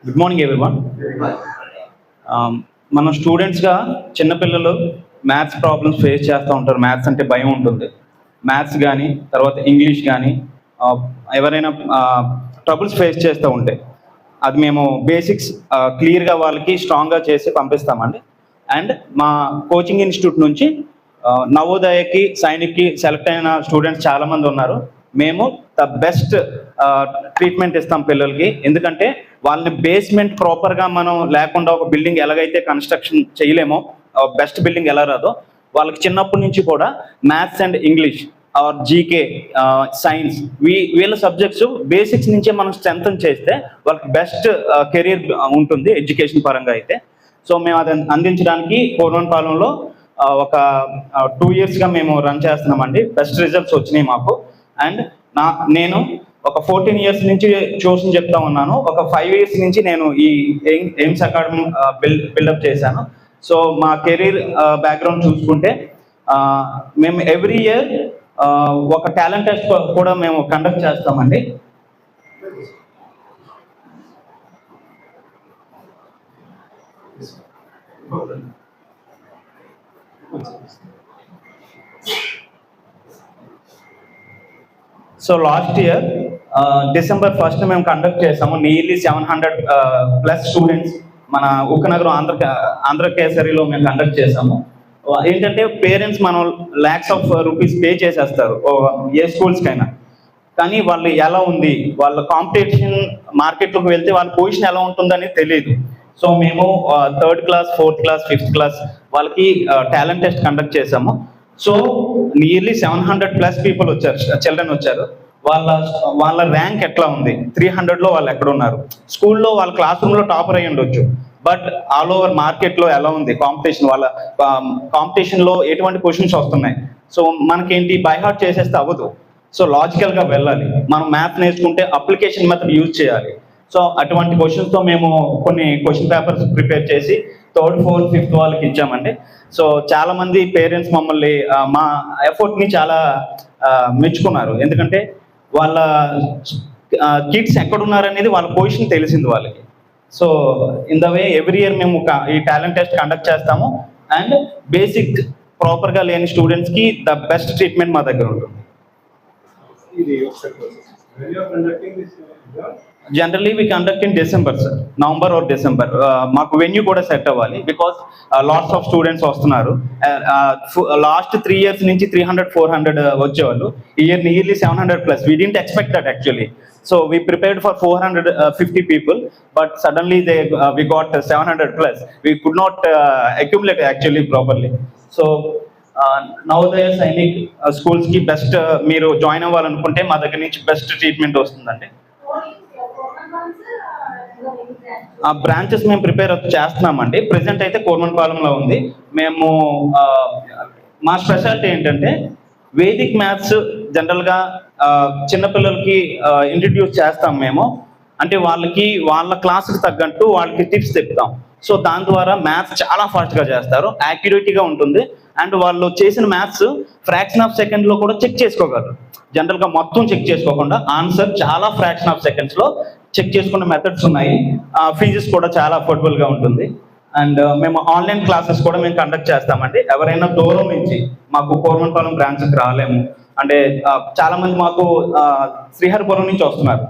Good morning everyone. మన స్టూడెంట్స్గా చిన్నపిల్లలు maths problems face చేస్తూ ఉంటారు. మ్యాథ్స్ అంటే భయం ఉంటుంది. మ్యాథ్స్ కానీ తర్వాత ఇంగ్లీష్ కానీ ఎవరైనా ట్రబుల్స్ ఫేస్ చేస్తూ ఉంటాయి. అది మేము బేసిక్స్ క్లియర్గా వాళ్ళకి స్ట్రాంగ్గా చేసి పంపిస్తామండి. అండ్ మా కోచింగ్ ఇన్స్టిట్యూట్ నుంచి నవోదయకి సైనిక్కి సెలెక్ట్ అయిన స్టూడెంట్స్ చాలామంది ఉన్నారు. మేము ద బెస్ట్ ట్రీట్మెంట్ ఇస్తాం పిల్లలకి. ఎందుకంటే వాళ్ళని బేస్మెంట్ ప్రాపర్గా మనం లేకుండా ఒక బిల్డింగ్ ఎలాగైతే కన్స్ట్రక్షన్ చేయలేమో, బెస్ట్ బిల్డింగ్ ఎలా రాదో వాళ్ళకి చిన్నప్పటి నుంచి కూడా maths and English are GK science వీళ్ళ సబ్జెక్ట్స్ బేసిక్స్ నుంచే మనం స్ట్రెంథన్ చేస్తే వాళ్ళకి బెస్ట్ కెరీర్ ఉంటుంది ఎడ్యుకేషన్ పరంగా అయితే. సో మేము అది అందించడానికి కోర్వన్పాలెంలో ఒక 2 yearsగా మేము రన్ చేస్తున్నామండి. బెస్ట్ రిజల్ట్స్ వచ్చినాయి మాకు. అండ్ నేను ఒక 14 years నుంచి ట్యూషన్ చెప్తా ఉన్నాను. ఒక 5 years నుంచి నేను ఈ ఎయిమ్స్ అకాడమీ బిల్డప్ చేశాను. సో మా కెరీర్ బ్యాక్గ్రౌండ్ చూసుకుంటే మేము ఎవ్రీ ఇయర్ ఒక టాలెంట్ టెస్ట్ కూడా మేము కండక్ట్ చేస్తామండి. So last year December 1st మేము కండక్ట్ చేసాము. నియర్లీ 700+ స్టూడెంట్స్ మన ఉక్కనగరం ఆంధ్ర కేసరిలో మేము కండక్ట్ చేసాము. ఏంటంటే పేరెంట్స్ మనం lakhs of rupees పే చేసేస్తారు ఏ స్కూల్స్కైనా. కానీ వాళ్ళు ఎలా ఉంది, వాళ్ళ కాంపిటీషన్ మార్కెట్లోకి వెళ్తే వాళ్ళ పొజిషన్ ఎలా ఉంటుందని తెలియదు. సో మేము 3rd class, 4th class, 5th class వాళ్ళకి టాలెంట్ టెస్ట్ కండక్ట్ చేసాము. సో నియర్లీ 700+ పీపుల్ వచ్చారు, చిల్డ్రన్ వచ్చారు. వాళ్ళ ర్యాంక్ ఎట్లా ఉంది, 300లో వాళ్ళు ఎక్కడ ఉన్నారు. స్కూల్లో వాళ్ళ క్లాస్ రూమ్లో టాపర్ అయ్యి ఉండొచ్చు, బట్ ఆల్ ఓవర్ మార్కెట్లో ఎలా ఉంది కాంపిటీషన్, వాళ్ళ కాంపిటీషన్లో ఎటువంటి పొజిషన్స్ వస్తున్నాయి. సో మనకేంటి బై హార్ట్ చేసేస్తే అవ్వదు. సో లాజికల్గా వెళ్ళాలి. మనం మ్యాథ్ నేర్చుకుంటే అప్లికేషన్ మెథడ్ యూజ్ చేయాలి. సో అటువంటి క్వశ్చన్స్తో మేము కొన్ని క్వశ్చన్ పేపర్స్ ప్రిపేర్ చేసి 3rd, 4th, 5th వాళ్ళకి ఇచ్చామండి. సో చాలామంది పేరెంట్స్ మమ్మల్ని మా ఎఫర్ట్ని చాలా మెచ్చుకున్నారు. ఎందుకంటే వాళ్ళ కిడ్స్ ఎక్కడున్నారనేది వాళ్ళ పొజిషన్ తెలిసింది వాళ్ళకి. So in the way every year మేము ఈ టాలెంట్ టెస్ట్ కండక్ట్ చేస్తాము. అండ్ బేసిక్ ప్రాపర్గా లేని స్టూడెంట్స్కి ద బెస్ట్ ట్రీట్మెంట్ మా దగ్గర ఉంటుంది. Generally we conduct in December sir, November or December. మాకు వెన్యూ కూడా సెట్ అవ్వాలి, బికాస్ లాట్స్ ఆఫ్ స్టూడెంట్స్ వస్తున్నారు. లాస్ట్ 3 years నుంచి 300-400 వచ్చేవాళ్ళు. Year nearly 700+. We didn't expect that actually. So we prepared for 450 people, but suddenly we got 700+. We could not accumulate actually properly. So Navodaya Sainik స్కూల్స్కి best మీరు join అవ్వాలనుకుంటే మా దగ్గర నుంచి best treatment వస్తుందండి. ఆ బ్రాంచెస్ మేము ప్రిపేర్ చేస్తున్నామండి. ప్రెసెంట్ అయితే కోర్వన్పాలెంలో ఉంది. మేము మా స్పెషాలిటీ ఏంటంటే వేదిక్ మ్యాథ్స్ జనరల్గా చిన్నపిల్లలకి ఇంట్రడ్యూస్ చేస్తాం మేము. అంటే వాళ్ళ క్లాస్కి తగ్గట్టు వాళ్ళకి టిప్స్ చెప్తాం. సో దాని ద్వారా మ్యాథ్స్ చాలా ఫాస్ట్గా చేస్తారు, యాక్యురేట్గా ఉంటుంది. అండ్ వాళ్ళు చేసిన మ్యాథ్స్ ఫ్రాక్షన్ ఆఫ్ సెకండ్లో కూడా చెక్ చేసుకోగలరు. జనరల్గా మొత్తం చెక్ చేసుకోకుండా ఆన్సర్ చాలా ఫ్రాక్షన్ ఆఫ్ సెకండ్స్లో చెక్ చేసుకున్న మెథడ్స్ ఉన్నాయి. ఫీజెస్ కూడా చాలా అఫోర్డబుల్గా ఉంటుంది. అండ్ మేము ఆన్లైన్ క్లాసెస్ కూడా మేము కండక్ట్ చేస్తామండి. ఎవరైనా దూరం నుంచి మాకు కోర్వన్పాలెం బ్రాంచ్కి రాలేము అంటే చాలా మంది మాకు శ్రీహరిపురం నుంచి వస్తున్నారు.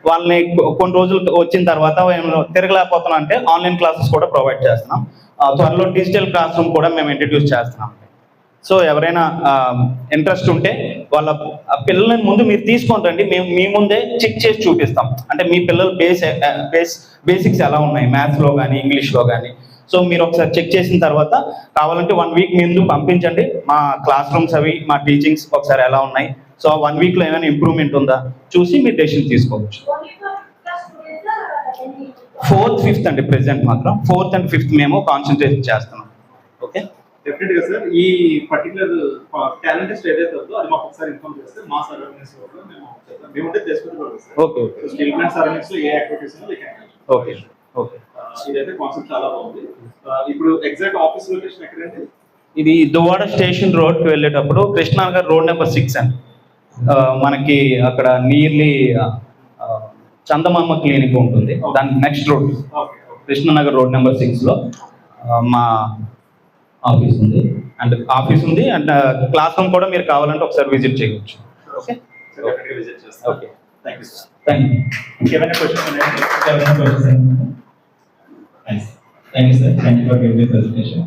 వాళ్ళని కొన్ని రోజులు వచ్చిన తర్వాత తిరగలేకపోతున్నాం అంటే ఆన్లైన్ క్లాసెస్ కూడా ప్రొవైడ్ చేస్తున్నాం. త్వరలో డిజిటల్ క్లాస్ రూమ్ కూడా మేము ఇంట్రడ్యూస్ చేస్తున్నాం. సో ఎవరైనా ఇంట్రెస్ట్ ఉంటే వాళ్ళ పిల్లలని ముందు మీరు తీసుకొని రండి. మేము మీ ముందే చెక్ చేసి చూపిస్తాం. అంటే మీ పిల్లలు బేసిక్స్ ఎలా ఉన్నాయి మ్యాథ్స్లో కానీ ఇంగ్లీష్లో కానీ. సో మీరు ఒకసారి చెక్ చేసిన తర్వాత కావాలంటే 1 week ముందు పంపించండి. మా క్లాస్ రూమ్స్ అవి మా టీచింగ్స్ ఒకసారి ఎలా ఉన్నాయి, సో 1 weekలో ఏమైనా ఇంప్రూవ్మెంట్ ఉందా చూసి మీరు డెసిషన్ తీసుకోవచ్చు. 4th, 5th అండి ప్రెసెంట్ మాత్రం 4th and 5th మేము కాన్సన్ట్రేట్ చేస్తున్నాం. ఓకే, డెఫినెట్గా సార్. ఈ పర్టికులర్ టాలెంట్ టెస్ట్ ఏదైతే ఉందో అది మాకు ఒకసారి ఇన్ఫార్మ్ చేస్తే మా సర్వీస్ లో మేము ఉంటే చేసుకుంటాం. ఓకే, స్కిల్ ప్లాన్ సర్వీస్ లో ఏ యాక్టివిటీస్ ఉన్నా ఓకే ఓకే. ఇదైతే కాన్సెప్ట్ చాలా బాగుంది. ఇప్పుడు ఎగ్జాక్ట్ ఆఫీస్ లొకేషన్ ఎక్కడండి? ఇది దువ్వాడ స్టేషన్ రోడ్కి వెళ్ళేటప్పుడు కృష్ణానగర్ రోడ్ నెంబర్ 6 అండి. మనకి అక్కడ నియర్లీ చందమామ క్లినిక్ ఉంటుంది, దాని next road okay Krishnanagar road number 6లో మా ఆఫీస్ ఉంది. అండ్ క్లాస్ రూమ్ కూడా మీరు కావాలంటే ఒకసారి విజిట్ చేయవచ్చు. ఓకే, డెఫినెట్గా విజిట్ చేస్తాం. Okay, thank you sir. Thank you. ఇంకేమైనా క్వశ్చన్ ఉన్నాయండి? Thank you, sir. Thank you for giving the presentation.